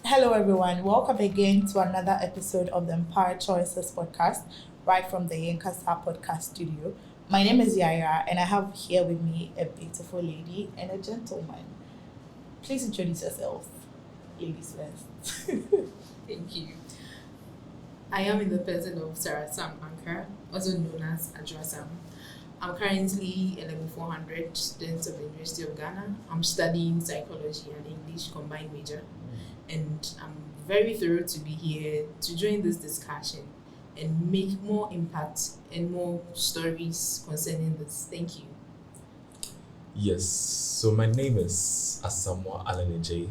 Hello, everyone. Welcome again to another episode of the Empowered Choices podcast, right from the Yankasa podcast studio. My name is Yaya, and I have here with me a beautiful lady and a gentleman. Please introduce yourself, ladies first. Thank you. I am in the person of Sarah Sam Anka, also known as Ajwa Sam. I'm currently a level 400 student of the University of Ghana. I'm studying psychology and English combined major, and I'm very thrilled to be here to join this discussion and make more impact and more stories concerning this. Thank you. Yes, so my name is Asamoah Alaneje,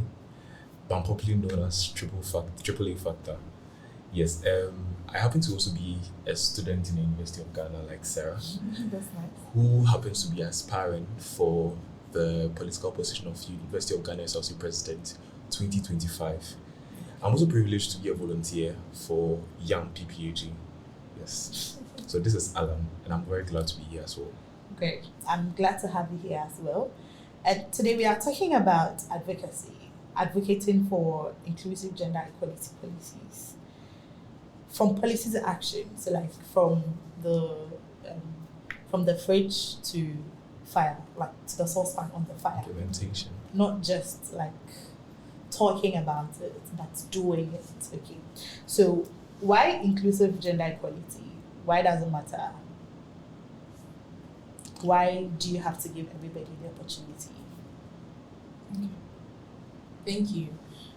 but I'm popularly known as Triple A Factor. Yes, I happen to also be a student in the University of Ghana, like Sarah, That's nice. who happens to be aspiring for the political position of University of Ghana SLC President 2025. I'm also privileged to be a volunteer for Young PPAG. Yes, so this is Alan, and I'm very glad to be here as well. Great. I'm glad to have you here as well. And today we are talking about advocacy, advocating for inclusive gender equality policies. From policy to action, so like from the fridge to fire, like to the saucepan on the fire. Implementation. Not just like talking about it, but doing it. Okay. So why inclusive gender equality? Why does it matter? Why do you have to give everybody the opportunity? Thank you.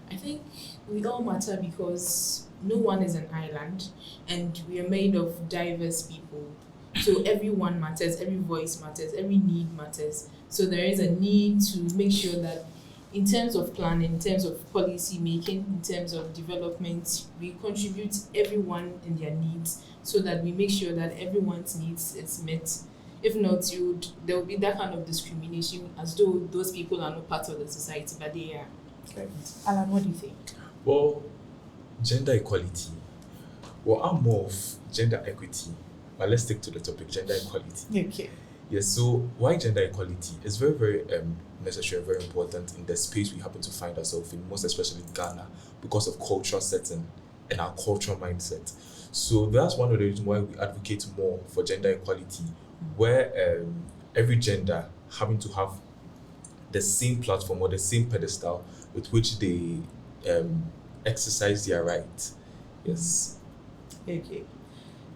I think we all matter because no one is an island and we are made of diverse people. So everyone matters, every voice matters, every need matters. So there is a need to make sure that in terms of planning, in terms of policy making, in terms of development, we contribute everyone in their needs so that we make sure that everyone's needs is met. If not, there will be that kind of discrimination as though those people are not part of the society, but they are. Great. Alan, what do you think? Well, gender equality. Well, I'm more of gender equity, but let's stick to the topic, gender equality. Okay. Yes, so why gender equality is very, very necessary, very important in the space we happen to find ourselves in, most especially Ghana, because of cultural setting and our cultural mindset. So that's one of the reasons why we advocate more for gender equality, where every gender having to have the same platform or the same pedestal with which they exercise their right. Yes. Okay.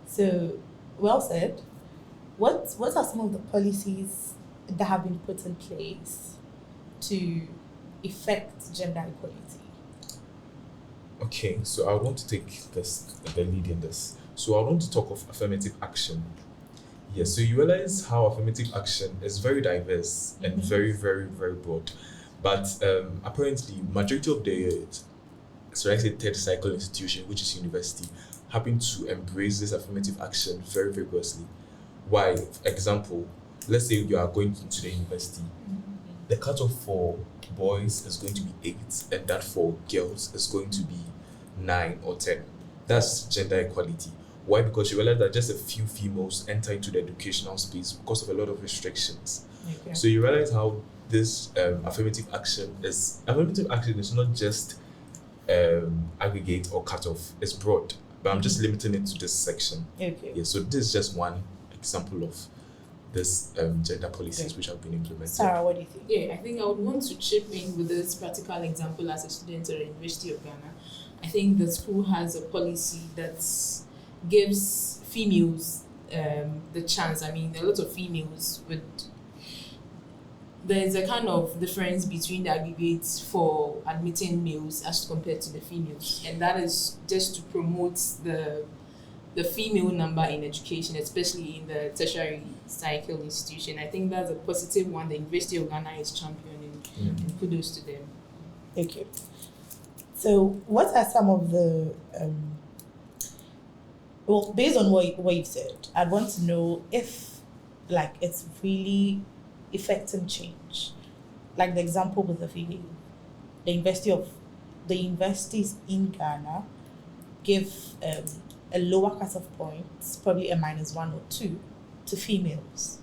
So, well said. What are some of the policies that have been put in place to effect gender equality? Okay, so I want to take the lead in this. So I want to talk of affirmative action. Yes, so you realize how affirmative action is very diverse and very, very, very broad. But apparently, majority of the third cycle institution, which is university, happen to embrace this affirmative action very vigorously. Why? For example, let's say you are going into the university. The cutoff for boys is going to be 8, and that for girls is going to be 9 or 10. That's gender equality. Why? Because you realize that just a few females enter into the educational space because of a lot of restrictions. Okay. So you realize how this affirmative action is not just aggregate or cut off, it's broad. But I'm just limiting it to this section. Okay. Yeah, so this is just one example of this gender policies which have been implemented. Sarah, what do you think? Yeah, I think I would want to chip in with this practical example as a student at the University of Ghana. I think the school has a policy that gives females the chance. I mean, a lot of females would. There's a kind of difference between the aggregates for admitting males as compared to the females, and that is just to promote the female number in education, especially in the tertiary cycle institution. I think that's a positive one. The University of Ghana is championing, and kudos to them. Okay. So, what are some of the based on what you've said, I'd want to know if like it's really effecting change. Like the example with the female, the universities in Ghana give a lower cut-off point, probably a -1 or 2, to females.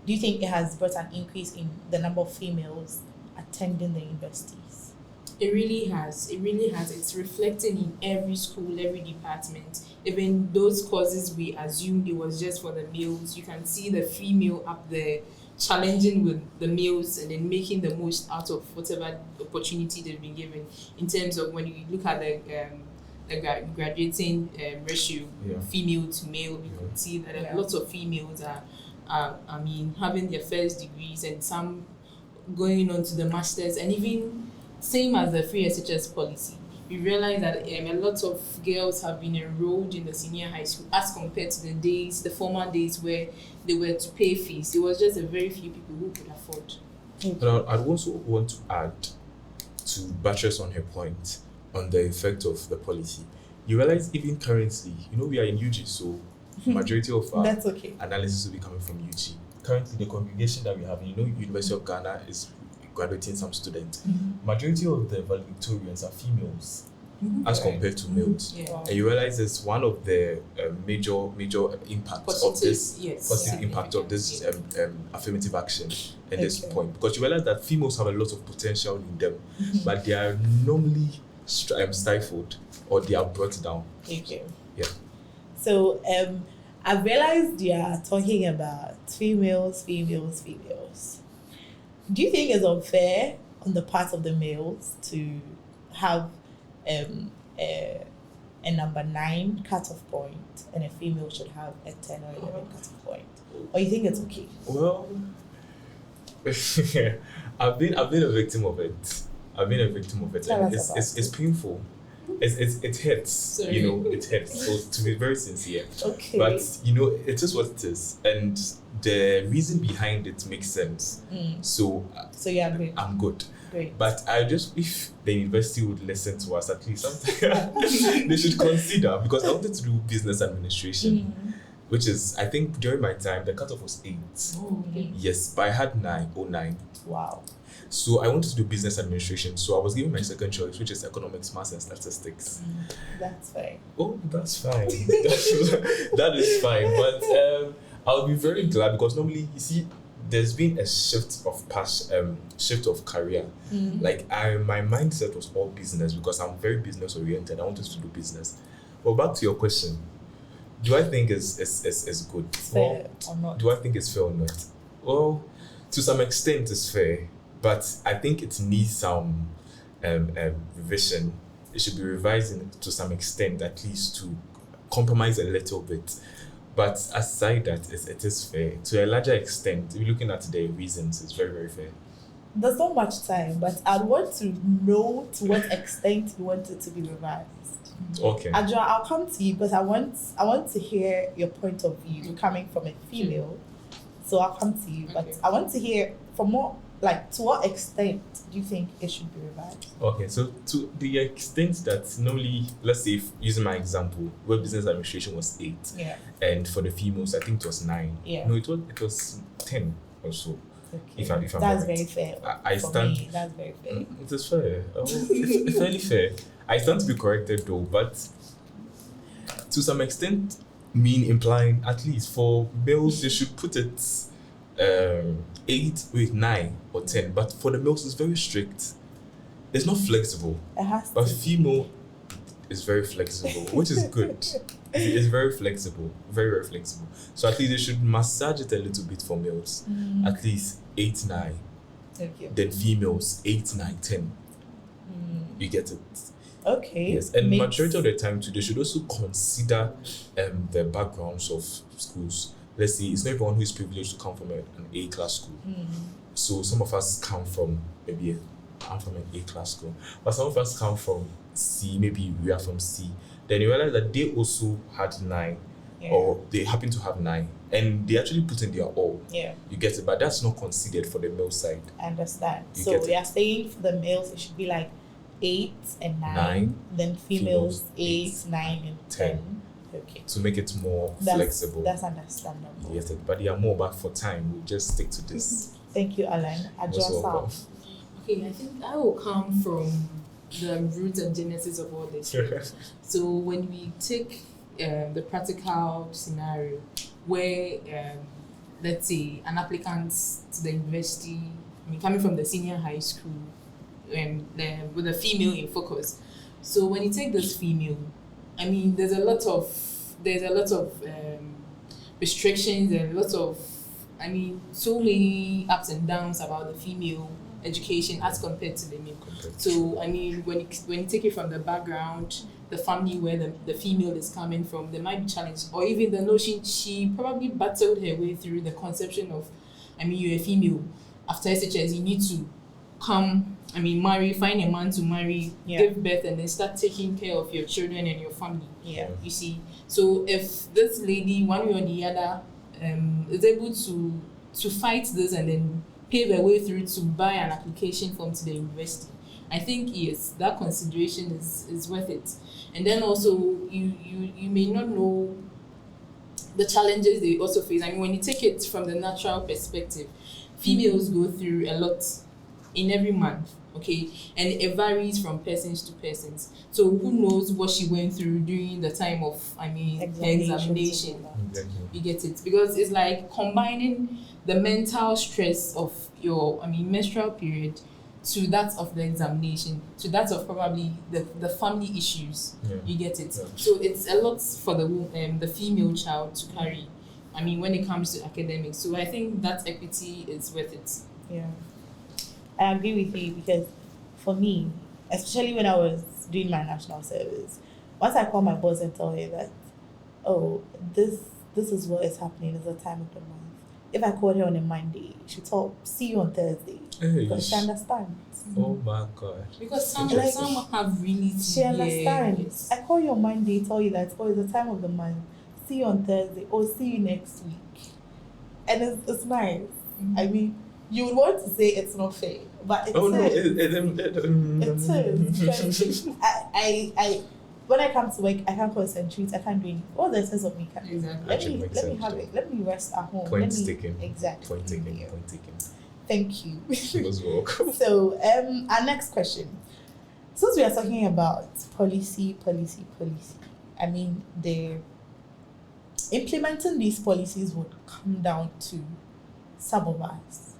Do you think it has brought an increase in the number of females attending the universities? It really has. It really has. It's reflecting in every school, every department. Even those courses we assumed it was just for the males, you can see the female up there challenging with the males and then making the most out of whatever opportunity they've been given. In terms of when you look at the graduating ratio, Yeah. female to male, you can see that Yeah. lots of females are having their first degrees and some going on to the masters, and even same as the free SHS policy. We realize that a lot of girls have been enrolled in the senior high school as compared to the former days where they were to pay fees. It was just a very few people who could afford. But I also want to add to buttress on her point on the effect of the policy. You realize even currently, we are in UG, so majority of our That's okay. analysis will be coming from UG. Currently, the congregation that we have, University of Ghana is graduating some students. Majority of the valedictorians are females as compared to males. Yeah. Wow. And you realize it's one of the major impacts of this positive impact of this affirmative action at this Okay. point, because you realize that females have a lot of potential in them, but they are normally stifled or they are brought down. Okay. Yeah. So I realized you are talking about females. Do you think it's unfair on the part of the males to have a number 9 cutoff point and a female should have a 10 or 11 cutoff point? Or you think it's okay? Well, I've been a victim of it. Tell And us about it's painful. It hurts. Sorry. It hurts. So to be very sincere. Okay. But it is what it is, and the reason behind it makes sense. So So you agree? I'm good. Great. But I just wish the university would listen to us at least something. They should consider, because I wanted to do business administration, which is, I think during my time the cutoff was 8. Oh, okay. Yes, but I had 9. Wow. So I wanted to do business administration. So I was given my second choice, which is economics, maths, and statistics. That's fine. Oh, that's fine. That is fine. But I'll be very glad, because normally, you see, there's been a shift of career. Like my mindset was all business, because I'm very business oriented. I wanted to do business. But back to your question, do I think it's good? Fair or not? Do I think it's fair or not? Well, to some extent, it's fair, but I think it needs some revision. It should be revised to some extent, at least to compromise a little bit. But aside that, it is fair. To a larger extent, if you're looking at the reasons, it's very, very fair. There's not much time, but I'd want to know to what extent you want it to be revised. Okay. Adjoa, I'll come to you because I want to hear your point of view coming from a female. So I'll come to you, but Okay. I want to hear from to what extent do you think it should be revised? Okay, so to the extent that normally, let's say, using my example, where business administration was 8, Yeah. and for the females, I think it was 9. Yeah. No, it was 10 or so. Okay. If I'm That's right. very fair. I For stand. me, that's very fair. It is fair. It's fairly fair. I stand to be corrected though, but to some extent, implying at least for males they should put it 8 with 9 or 10. But for the males, it's very strict. It's not flexible. It has But to. female is very flexible, which is good. It's very flexible, very, very flexible. So at least they should massage it a little bit for males. At least 8, 9. Okay. Then females 8, 9, 10. You get it. Okay. Yes, and Makes- majority of the time too, they should also consider the backgrounds of schools. Let's see, it's not everyone who is privileged to come from an A-class school. So some of us come from I'm from an A-class school, but some of us come from C. Maybe we are from C. Then you realize that they also had 9, Yeah. or they happen to have 9, and they actually put in their all. Yeah. You get it, but that's not considered for the male side. I understand. You So get it. we are saying for the males it should be like 8 and 9. 9. Then females Females, 8, 8, 9 and 10. Okay. To make it more flexible. That's understandable. Yes, but yeah, more back for time. We'll just stick to this. Thank you, Alan. Most welcome. Okay, I think I will come from the root and genesis of all this. So when we take the practical scenario where, let's say, an applicant to the university, coming from the senior high school, with a female in focus. So when you take this female, I mean, there's a lot of restrictions and lots of, I mean, so many ups and downs about the female education as compared to the male. So I mean, when you take it from the background, the family where the female is coming from, there might be challenges, or even the notion she probably battled her way through the conception of, I mean, you're a female. After SHS, you need to come, I mean, marry, find a man to marry, give birth, and then start taking care of your children and your family. Yeah. You see, so if this lady, one way or the other, is able to fight this and then pave a way through to buy an application form to the university, I think yes, that consideration is worth it. And then also you may not know the challenges they also face. I mean, when you take it from the natural perspective, females go through a lot in every month, okay? And it varies from persons to persons. So who knows what she went through during the time of, I mean, her examination. You get it? Because it's like combining the mental stress of your, I mean, menstrual period to that of the examination, to that of probably the family issues. You get it? So it's a lot for the female child to carry, I mean, when it comes to academics. So I think that equity is worth it. Yeah, I agree with you, because for me, especially when I was doing my national service, once I call my boss and tell her that, oh, this is what is happening, it's the time of the month. If I call her on a Monday, she'll tell, see you on Thursday. Because she understands. Oh my God. Because some have really... She understands. I call you on Monday, tell you that, oh, it's the time of the month. See you on Thursday, or see you next week. And it's nice. I mean, you would want to say it's not fair, but it's it is. I when I come to work, I can't concentrate. I can't do anything. All the sense of me can. Exactly. Let me have it. Let me rest at home. Point taken. Exactly. Point taken. Thank you. Most welcome. So, our next question. Since we are talking about policy, I mean, implementing these policies would come down to some of us.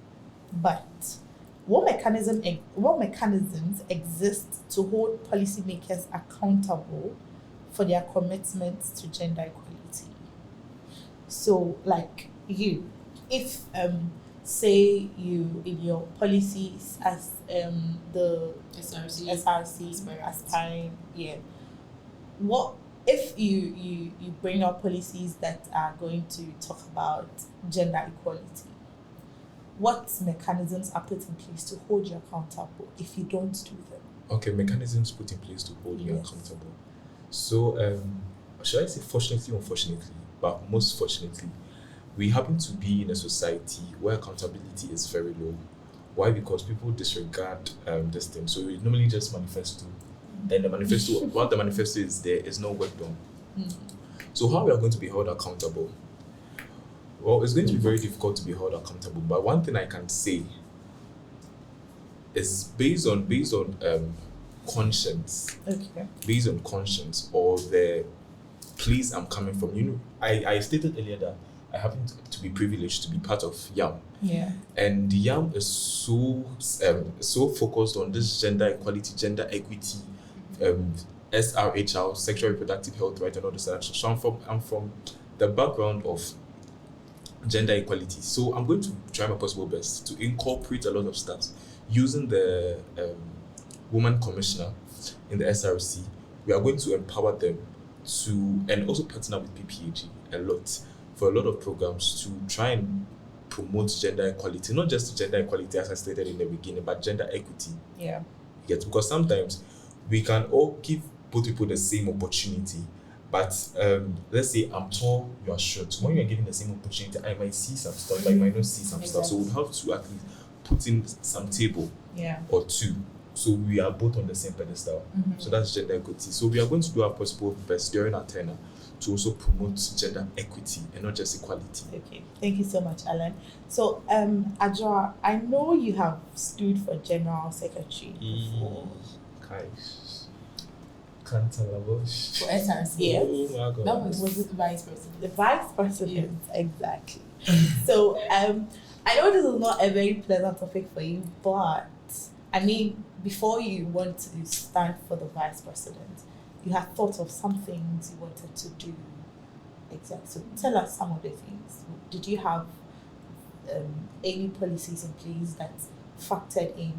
But what mechanisms exist to hold policymakers accountable for their commitments to gender equality? So, like you, if say you in your policies as the SRC aspiring, what if you bring up policies that are going to talk about gender equality? What mechanisms are put in place to hold you accountable if you don't do them? Okay, mechanisms put in place to hold you accountable. So, should I say fortunately or unfortunately, but most fortunately, we happen to be in a society where accountability is very low. Why? Because people disregard this thing. So we normally just manifesto. Then the manifesto, what the manifesto is, there is no work done. So how we are going to be held accountable? Well, it's going to be very difficult to be held accountable. But one thing I can say is based on conscience. Okay. Based on conscience or the place I'm coming from. You know, I stated earlier that I happen to be privileged to be part of YAM. Yeah. And YAM is so focused on this gender equality, gender equity, SRHR, sexual reproductive health, right, and all this. So I'm from the background of gender equality. So I'm going to try my possible best to incorporate a lot of stuff using the woman commissioner in the SRC. We are going to empower them to, and also partner with PPAG a lot for a lot of programs to try and promote gender equality, not just gender equality as I stated in the beginning, but gender equity. Yeah. Yes, because sometimes we can all give both people the same opportunity, but let's say I'm tall, you are short. When you are given the same opportunity, I might see some stuff, but I might not see some stuff. So we have to at least put in some table or two. So we are both on the same pedestal. So that's gender equity. So we are going to do our possible best during our tenure to also promote gender equity and not just equality. Okay, thank you so much, Alan. So, Adjoa, I know you have stood for General Secretary before. Can't tell about For SRC. Yes. Oh my God. That was it the Vice President? The Vice President, exactly. So, I know this is not a very pleasant topic for you, but I mean, before you want to stand for the vice president, you had thought of some things you wanted to do. Exactly. So tell us some of the things. Did you have any policies in place that factored in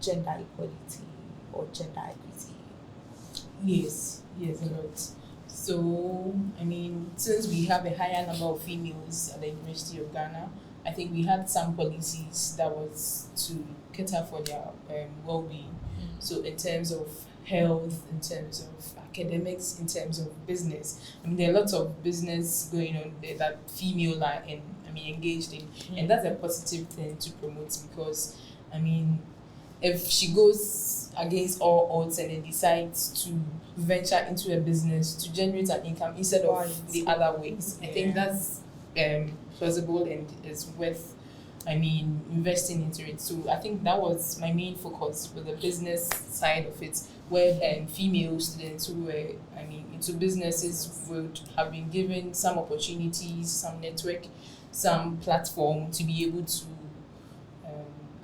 gender equality or gender equity? Yes, a lot. So, I mean, since we have a higher number of females at the University of Ghana, I think we had some policies that was to cater for their well-being. So, in terms of health, in terms of academics, in terms of business, I mean, there are lots of business going on there that female are engaged in, and that's a positive thing to promote because, I mean, if she goes against all odds and then decides to venture into a business to generate an income instead of the other ways, I think that's plausible and is worth, investing into it. So I think that was my main focus with the business side of it, where female students who were, into businesses would have been given some opportunities, some network, some platform to be able to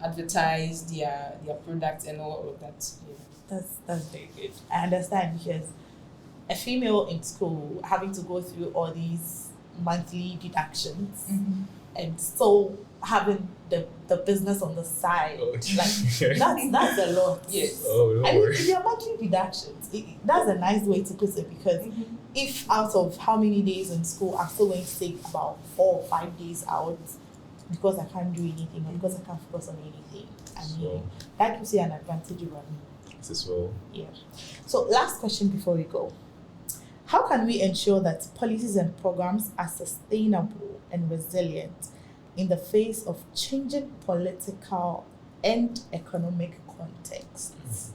advertise their products and all of that. Yeah. That's very good. I understand because a female in school having to go through all these monthly deductions and still having the business on the side, that's a lot. Yes. Oh, I mean, their monthly deductions, that's a nice way to put it because if out of how many days in school I'm still going to take about 4 or 5 days out because I can't do anything or because I can't focus on anything, that gives you an advantage over me. Yes, as well. Yeah. So last question before we go. How can we ensure that policies and programs are sustainable and resilient in the face of changing political and economic contexts?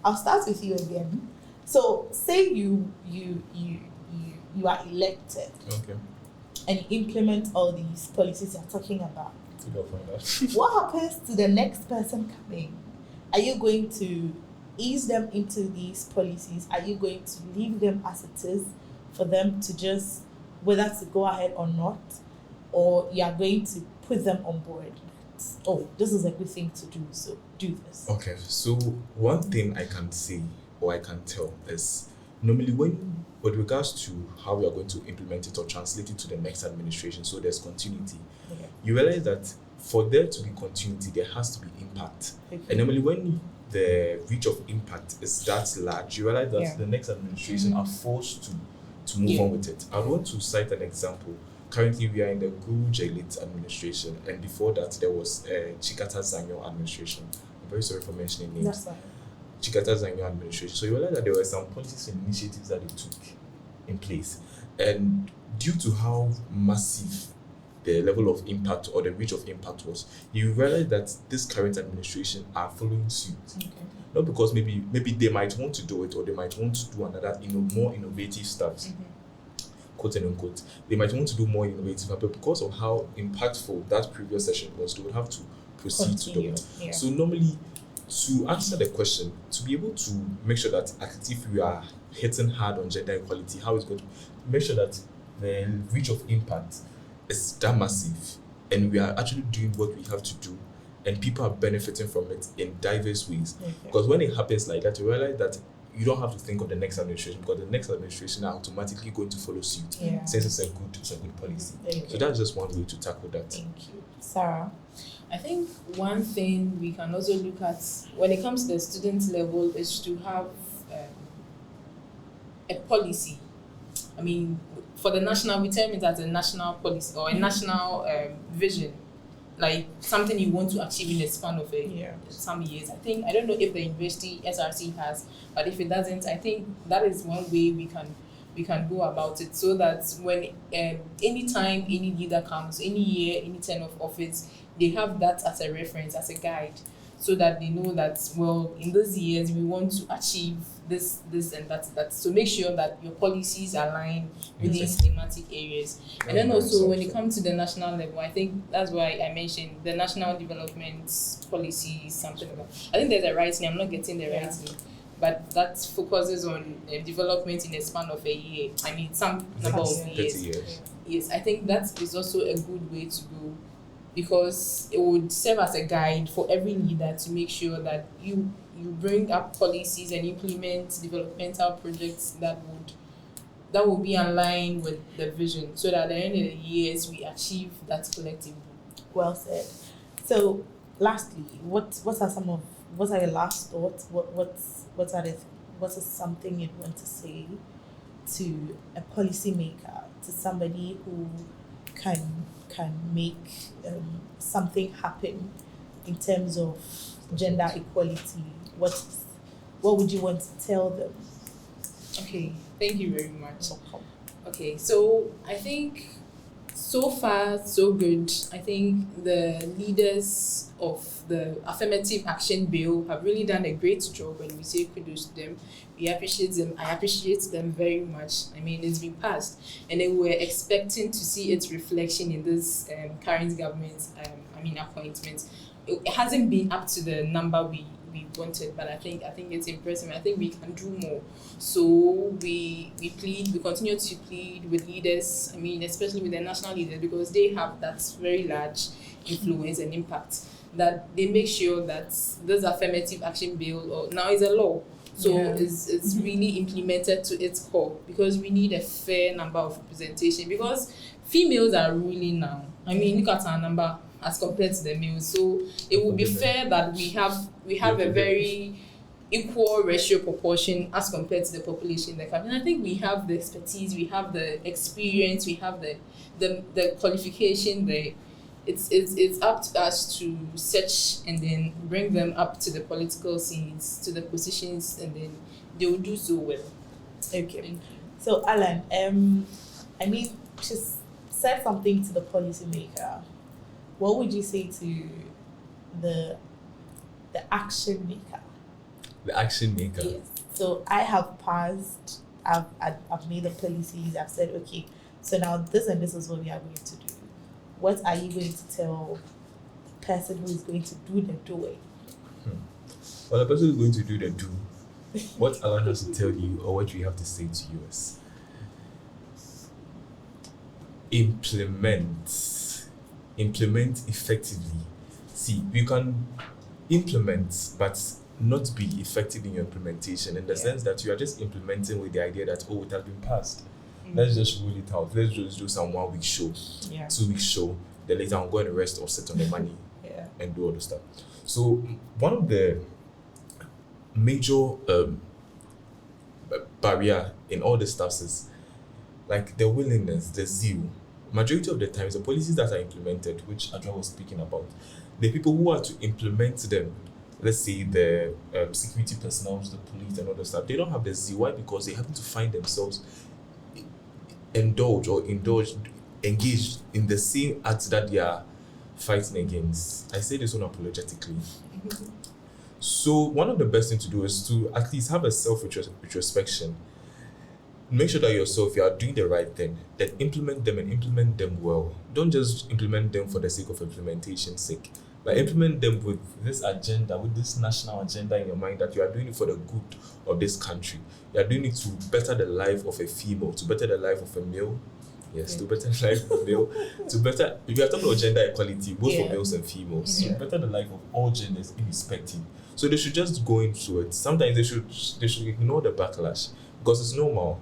I'll start with you again. So say you are elected. Okay. And you implement all these policies you're talking about. What happens to the next person coming? Are you going to ease them into these policies? Are you going to leave them as it is for them to just, whether to go ahead or not? Or you are going to put them on board? Oh, this is a good thing to do, so do this. Okay, so one thing I can say or I can tell is normally with regards to how we are going to implement it or translate it to the next administration, so there's continuity. Okay. You realize that for there to be continuity, there has to be impact. Okay. And normally when the reach of impact is that large, you realize that the next administration are forced to move on with it. I want to cite an example. Currently, we are in the Guru Jailit administration, and before that, there was Chikata Zanyo administration. I'm very sorry for mentioning names. That's fine. Chikata Zanyo administration. So you realize that there were some policies and initiatives that they took in place, and due to how massive the level of impact or the reach of impact was, you realize that this current administration are following suit. Okay. Not because maybe they might want to do it or they might want to do another more innovative stuff. Quote and unquote. They might want to do more innovative, but because of how impactful that previous session was, they would have to proceed to do it. Yeah. So normally, to answer the question, to be able to make sure that if we are hitting hard on gender equality, how it's going to make sure that the reach of impact is that massive, and we are actually doing what we have to do, and people are benefiting from it in diverse ways. Okay. Because when it happens like that, you realize that you don't have to think of the next administration, because the next administration are automatically going to follow suit. Yeah. Since it's a good policy. Okay. So that's just one way to tackle that. Thank you. Sarah? I think one thing we can also look at when it comes to the student level is to have a policy. I mean, for the national, we term it as a national policy or a national vision, like something you want to achieve in a span of some years. I don't know if the university SRC has, but if it doesn't, I think that is one way we can go about it, so that when anytime any leader comes, any year, any term of office, they have that as a reference, as a guide, so that they know that, well, in those years we want to achieve this and that. So make sure that your policies align with these thematic areas. And then also when it comes to the national level, I think that's why I mentioned the national development policy, something like that. I think there's a right name, I'm not getting the right name, but that focuses on development in a span of a year. I mean, some number of years. Yes, I think that is also a good way to go, because it would serve as a guide for every leader to make sure that you you bring up policies and implement developmental projects that will be aligned with the vision, so that at the end of the years we achieve that collective goal. Well said. So, lastly, what are your last thoughts? What is something you'd want to say to a policymaker, to somebody who can make something happen in terms of gender equality? What would you want to tell them? Okay, thank you very much. Okay, so I think so far so good. I think the leaders of the affirmative action bill have really done a great job, and we say kudos to them. We appreciate them. I appreciate them very much. I mean, it's been passed, and then we're expecting to see its reflection in this current government. Appointment. It hasn't been up to the number we wanted, but I think it's impressive. I think we can do more. So we continue to plead with leaders. I mean, especially with the national leaders, because they have that very large influence and impact, that they make sure that this affirmative action bill now is a law. So it's really implemented to its core, because we need a fair number of representation, because females are ruling now. I mean, look at our number as compared to the males. So it would be fair that we have a very equal ratio proportion as compared to the population in the country. And I think we have the expertise, we have the experience, we have the qualification there. It's up to us to search and then bring them up to the political scenes, to the positions, and then they will do so well. Okay. So Alan, just said something to the policymaker. What would you say to the action maker? The action maker. Yes. So I have passed. I've made the policies. I've said, okay, so now this and this is what we are going to do. What are you going to tell the person who is going to do the doing? Well, the person who is going to do the do, what Alan has to tell you, or what you have to say to you is implement effectively. See, you can implement, but not be effective in your implementation, in the sense that you are just implementing with the idea that, it has been passed. Let's just roll it out. Let's just do some 1 week show, 2 week show. Then later I'm going to rest or sit on the money and do all the stuff. So one of the major barrier in all the stuff is like the willingness, the zeal. Majority of the times, the policies that are implemented, which Adra was speaking about, the people who are to implement them, let's say the security personnel, the police and all the stuff, they don't have the zeal. Why? Because they happen to find themselves engaged in the same acts that they are fighting against. I say this unapologetically. So one of the best things to do is to at least have a self-retrospection. Make sure that yourself, you are doing the right thing, then implement them and implement them well. Don't just implement them for the sake of implementation's sake, but implement them with this agenda, with this national agenda in your mind, that you are doing it for the good of this country. You are doing it to better the life of a female, to better the life of a male. Yes, to better the life of a male, to better, if you are talking about gender equality, both for males and females, to better the life of all genders irrespective. So they should just go into it. Sometimes they should ignore the backlash, because it's normal.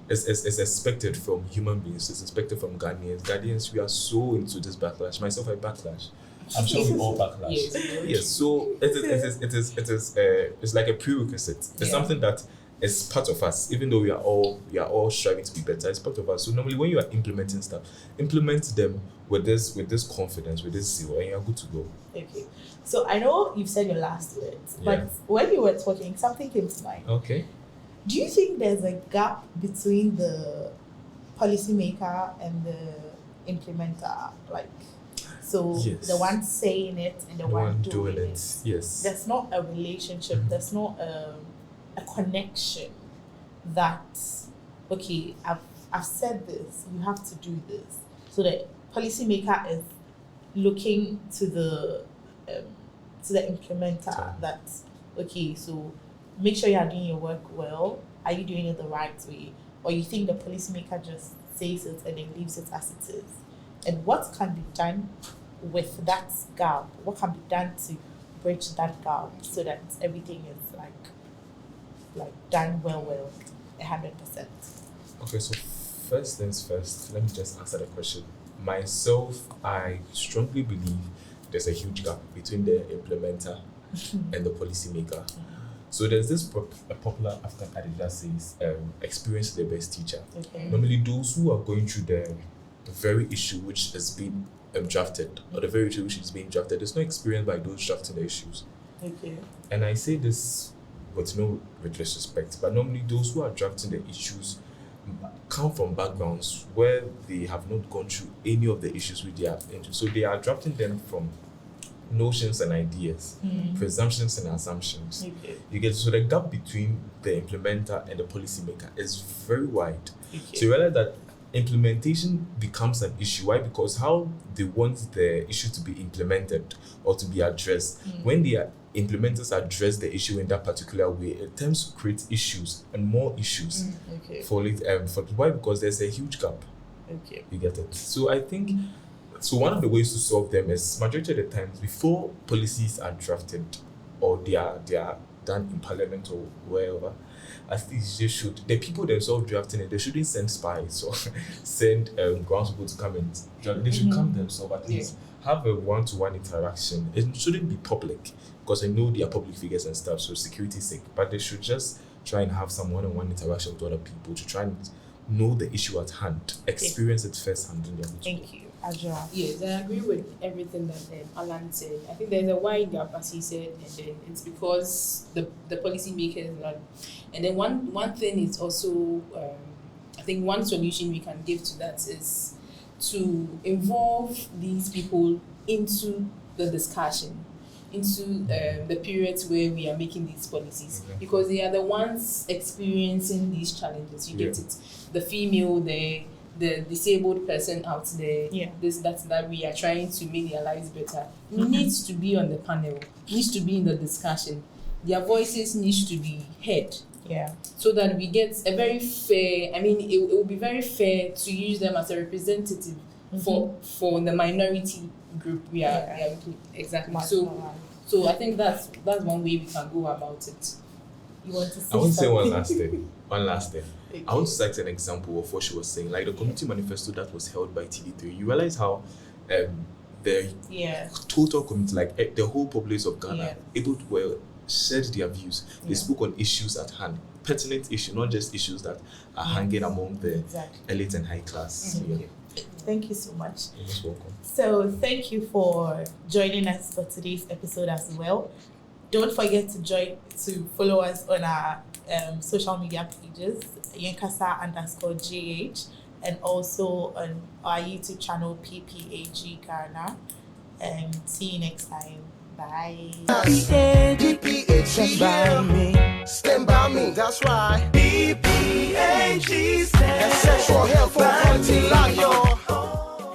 It's expected from human beings. It's expected from Ghanaians. Ghanaians, we are so into this backlash. Myself, I backlash. I'm sure we all backlash. Yes. So it's like a prerequisite. It's something that is part of us. Even though we are all striving to be better, it's part of us. So normally, when you are implementing stuff, implement them with this confidence, with this zeal, and you are good to go. Okay. So I know you've said your last words, but when you were talking, something came to mind. Okay. Do you think there's a gap between the policymaker and the implementer? The one saying it and the one doing it. Yes. There's not a relationship. There's not a connection that, okay, I've said this, you have to do this. So the policymaker is looking to the implementer that, okay, so make sure you are doing your work well. Are you doing it the right way? Or you think the policymaker just says it and then leaves it as it is? And what can be done with that gap? What can be done to bridge that gap so that everything is like done well, 100%. Okay, so first things first, let me just answer the question. Myself, I strongly believe there's a huge gap between the implementer and the policymaker. So there's this a popular African adage that says, experience is the best teacher. Okay. Normally, those who are going through the very issue which has been drafted, or the very issue which is being drafted, there's no experience by those drafting the issues. Okay. And I say this with no disrespect, but normally those who are drafting the issues come from backgrounds where they have not gone through any of the issues which they are into. So they are drafting them from notions and ideas, presumptions and assumptions. Okay. You get, so the gap between the implementer and the policymaker is very wide. Okay. So you realize that implementation becomes an issue. Why? Because how they want the issue to be implemented or to be addressed, when the implementers address the issue in that particular way, it tends to create issues and more issues Okay. for it. Why? Because there's a huge gap. Okay. You get it? So I think, so one of the ways to solve them is, majority of the times, before policies are drafted or they are done in parliament or wherever, as they should, the people themselves drafting it, they shouldn't send spies or send ground people to come and draft. They should come themselves, at least have a one-to-one interaction. It shouldn't be public, because I know they are public figures and stuff, so security's sake, but they should just try and have some one-on-one interaction with other people to try and know the issue at hand, experience it firsthand in their own. Thank you, Ajua. Yes, I agree with everything that Alan said. I think there's a wide gap, as he said, and then it's because the policymakers are. And then one thing is also, I think one solution we can give to that is to involve these people into the discussion, into the periods where we are making these policies, because they are the ones experiencing these challenges. You get it? The female, the disabled person out there, that we are trying to make their lives better, needs to be on the panel, needs to be in the discussion. Their voices need to be heard. Yeah. So that we get a very fair, I mean, it will be very fair to use them as a representative for the minority group we are exactly. So I think that's one way we can go about it. You want to say I want to say one something? last thing. Okay. I want to cite an example of what she was saying, like the community manifesto that was held by TV3. You realize how the total community, like the whole populace of Ghana, able to shared their views. They spoke on issues at hand, pertinent issues, not just issues that are hanging among the elite and high class. Thank you so much. You're most welcome. So thank you for joining us for today's episode as well. Don't forget to follow us on our social media pages, Yenkasa_GH, and also on our YouTube channel, PPAG Ghana. And see you next time. Bye. Stand by me. Stand by me. That's right. PPAG stands for Sexual Health Equality Law, y'all.